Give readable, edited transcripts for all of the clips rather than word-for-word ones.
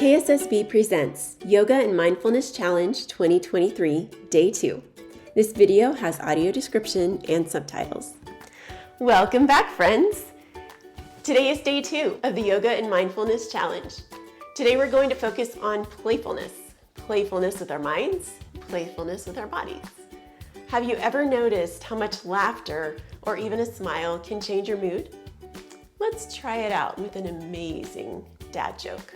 KSSB presents Yoga and Mindfulness Challenge 2023, Day 2. This video has audio description and subtitles. Welcome back, friends! Today is Day 2 of the Yoga and Mindfulness Challenge. Today we're going to focus on playfulness. Playfulness with our minds, playfulness with our bodies. Have you ever noticed how much laughter or even a smile can change your mood? Let's try it out with an amazing dad joke.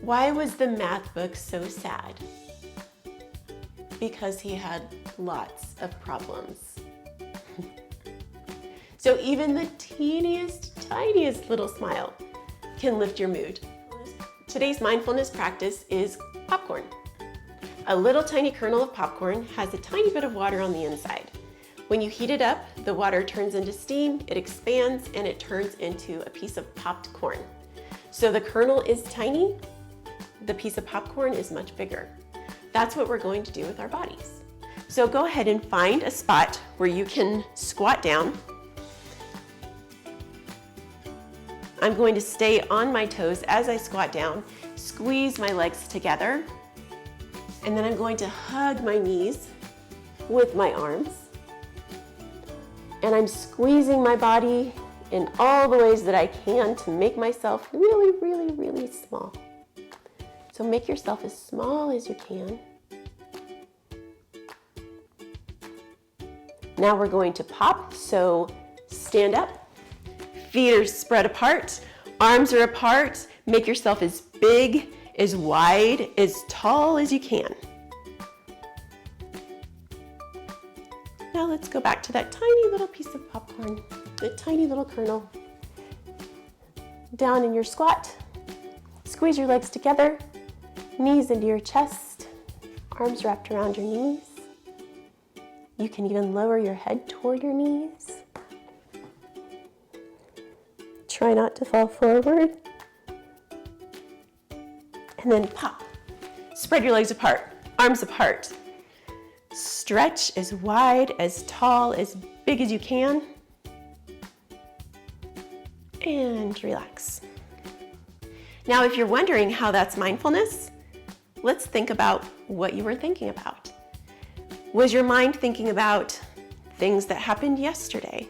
Why was the math book so sad? Because he had lots of problems. So even the tiniest little smile can lift your mood. Today's mindfulness practice is popcorn. A little tiny kernel of popcorn has a tiny bit of water on the inside. When you heat it up, the water turns into steam, it expands, and it turns into a piece of popped corn. So the kernel is tiny, the piece of popcorn is much bigger. That's what we're going to do with our bodies. So go ahead and find a spot where you can squat down. I'm going to stay on my toes as I squat down, squeeze my legs together, and then I'm going to hug my knees with my arms. And I'm squeezing my body in all the ways that I can to make myself really small. So make yourself as small as you can. Now we're going to pop, so stand up, feet are spread apart, arms are apart, make yourself as big, as wide, as tall as you can. Now let's go back to that tiny little piece of popcorn, the tiny little kernel. Down in your squat, squeeze your legs together, knees into your chest, arms wrapped around your knees. You can even lower your head toward your knees. Try not to fall forward. And then pop. Spread your legs apart, arms apart. Stretch as wide, as tall, as big as you can. And relax. Now, if you're wondering how that's mindfulness, let's think about what you were thinking about. Was your mind thinking about things that happened yesterday?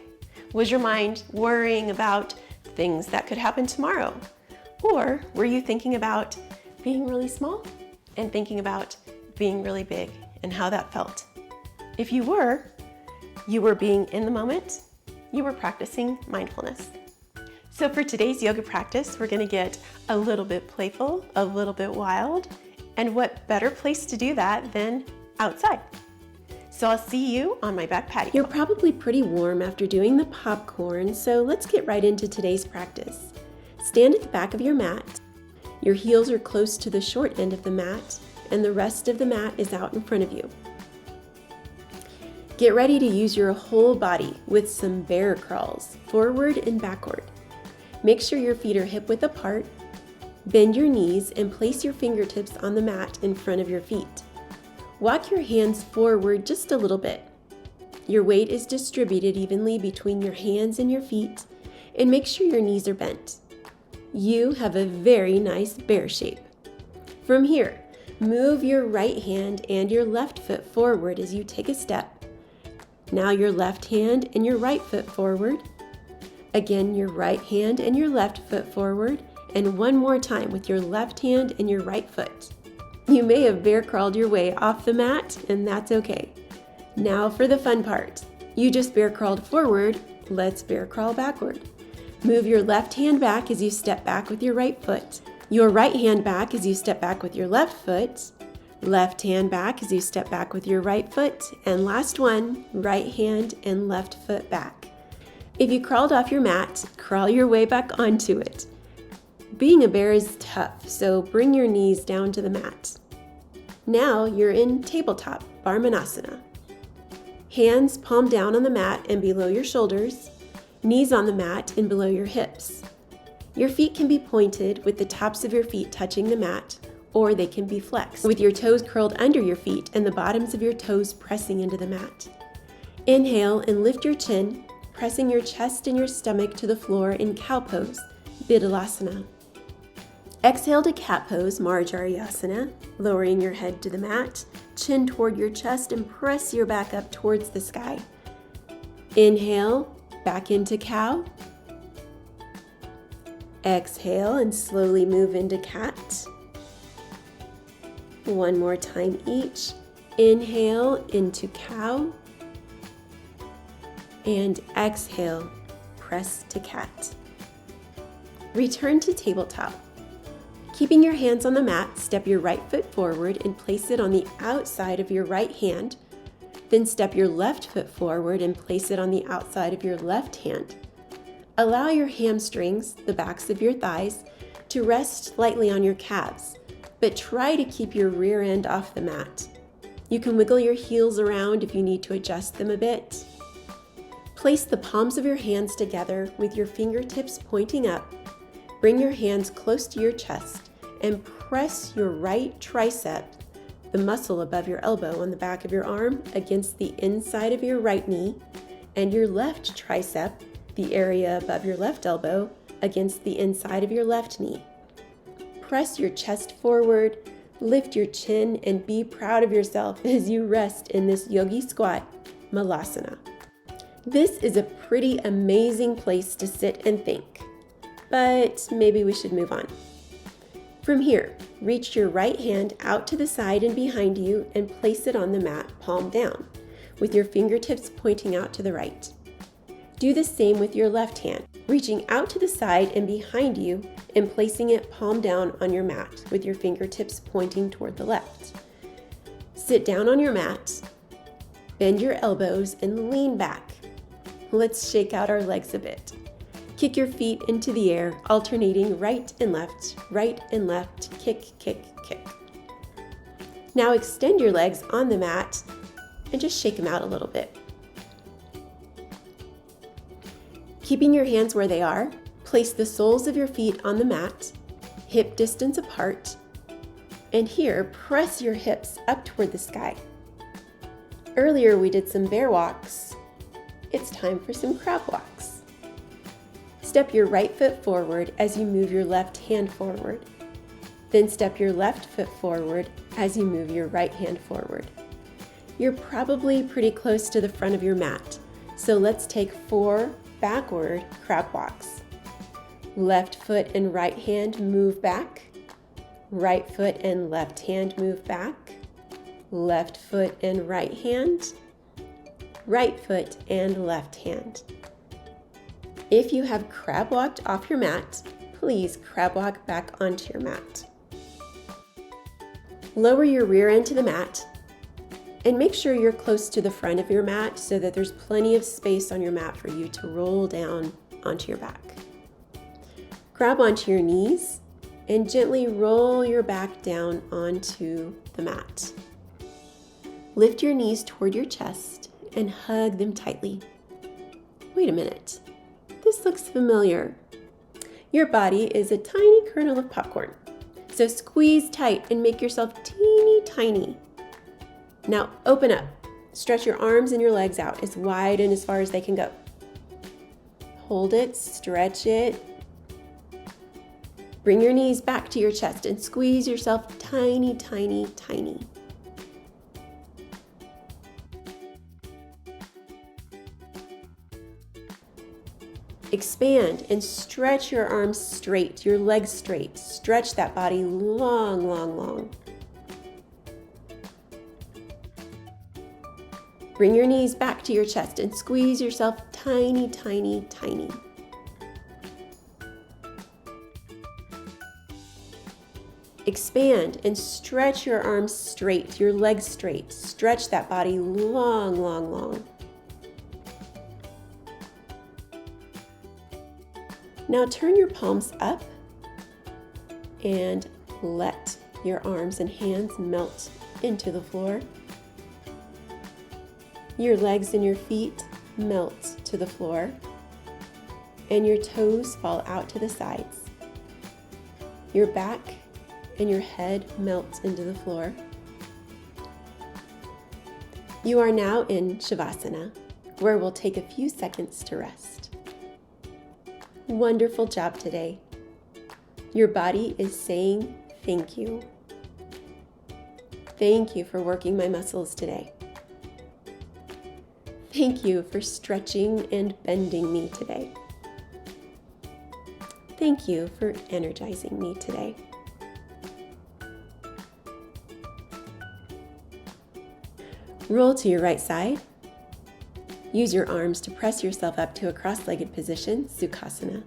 Was your mind worrying about things that could happen tomorrow? Or were you thinking about being really small and thinking about being really big and how that felt? If you were being in the moment, you were practicing mindfulness. So for today's yoga practice, we're going to get a little bit playful, a little bit wild, and what better place to do that than outside? So I'll see you on my back patio. You're probably pretty warm after doing the popcorn, so let's get right into today's practice. Stand at the back of your mat. Your heels are close to the short end of the mat, and the rest of the mat is out in front of you. Get ready to use your whole body with some bear crawls, forward and backward. Make sure your feet are hip-width apart. Bend your knees and place your fingertips on the mat in front of your feet. Walk your hands forward just a little bit. Your weight is distributed evenly between your hands and your feet, and make sure your knees are bent. You have a very nice bear shape. From here, move your right hand and your left foot forward as you take a step. Now your left hand and your right foot forward. Again, your right hand and your left foot forward, and one more time with your left hand and your right foot. You may have bear crawled your way off the mat, and that's okay. Now for the fun part. You just bear crawled forward, let's bear crawl backward. Move your left hand back as you step back with your right foot. Your right hand back as you step back with your left foot. Left hand back as you step back with your right foot. And last one, right hand and left foot back. If you crawled off your mat, crawl your way back onto it. Being a bear is tough, so bring your knees down to the mat. Now you're in tabletop Barmanasana. Hands palm down on the mat and below your shoulders, knees on the mat and below your hips. Your feet can be pointed with the tops of your feet touching the mat, or they can be flexed with your toes curled under your feet and the bottoms of your toes pressing into the mat. Inhale and lift your chin, pressing your chest and your stomach to the floor in cow pose, Vidalasana. Exhale to cat pose, Marjariyasana, lowering your head to the mat, chin toward your chest, and press your back up towards the sky. Inhale, back into cow. Exhale and slowly move into cat. One more time each. Inhale into cow. And exhale, press to cat. Return to tabletop. Keeping your hands on the mat, step your right foot forward and place it on the outside of your right hand. Then step your left foot forward and place it on the outside of your left hand. Allow your hamstrings, the backs of your thighs, to rest lightly on your calves, but try to keep your rear end off the mat. You can wiggle your heels around if you need to adjust them a bit. Place the palms of your hands together with your fingertips pointing up. Bring your hands close to your chest and press your right tricep, the muscle above your elbow on the back of your arm, against the inside of your right knee, and your left tricep, the area above your left elbow, against the inside of your left knee. Press your chest forward, lift your chin, and be proud of yourself as you rest in this yogi squat, Malasana. This is a pretty amazing place to sit and think, but maybe we should move on. From here, reach your right hand out to the side and behind you and place it on the mat, palm down, with your fingertips pointing out to the right. Do the same with your left hand, reaching out to the side and behind you and placing it palm down on your mat with your fingertips pointing toward the left. Sit down on your mat, bend your elbows and lean back. Let's shake out our legs a bit. Kick your feet into the air, alternating right and left, kick, kick, kick. Now extend your legs on the mat and just shake them out a little bit. Keeping your hands where they are, place the soles of your feet on the mat, hip distance apart, and here press your hips up toward the sky. Earlier we did some bear walks. It's time for some crab walks. Step your right foot forward as you move your left hand forward. Then step your left foot forward as you move your right hand forward. You're probably pretty close to the front of your mat, so let's take 4 backward crab walks. Left foot and right hand move back. Right foot and left hand move back. Left foot and right hand. Right foot and left hand. If you have crab walked off your mat, please crab walk back onto your mat. Lower your rear end to the mat and make sure you're close to the front of your mat so that there's plenty of space on your mat for you to roll down onto your back. Grab onto your knees and gently roll your back down onto the mat. Lift your knees toward your chest and hug them tightly. Wait a minute. This looks familiar. Your body is a tiny kernel of popcorn, so squeeze tight and make yourself teeny tiny. Now open up. Stretch your arms and your legs out as wide and as far as they can go. Hold it, stretch it. Bring your knees back to your chest and squeeze yourself tiny, tiny, tiny. Expand and stretch your arms straight, your legs straight. Stretch that body long, long, long. Bring your knees back to your chest and squeeze yourself tiny, tiny, tiny. Expand and stretch your arms straight, your legs straight. Stretch that body long, long, long. Now turn your palms up and let your arms and hands melt into the floor. Your legs and your feet melt to the floor, and your toes fall out to the sides. Your back and your head melt into the floor. You are now in Shavasana, where we'll take a few seconds to rest. Wonderful job today. Your body is saying thank you. Thank you for working my muscles today. Thank you for stretching and bending me today. Thank you for energizing me today. Roll to your right side. Use your arms to press yourself up to a cross-legged position, Sukhasana.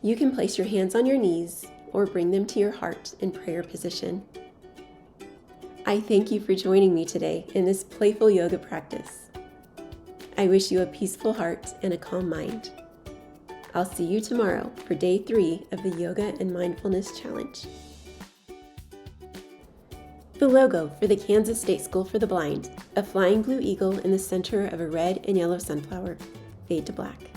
You can place your hands on your knees or bring them to your heart in prayer position. I thank you for joining me today in this playful yoga practice. I wish you a peaceful heart and a calm mind. I'll see you tomorrow for day 3 of the Yoga and Mindfulness Challenge. The logo for the Kansas State School for the Blind, a flying blue eagle in the center of a red and yellow sunflower, fade to black.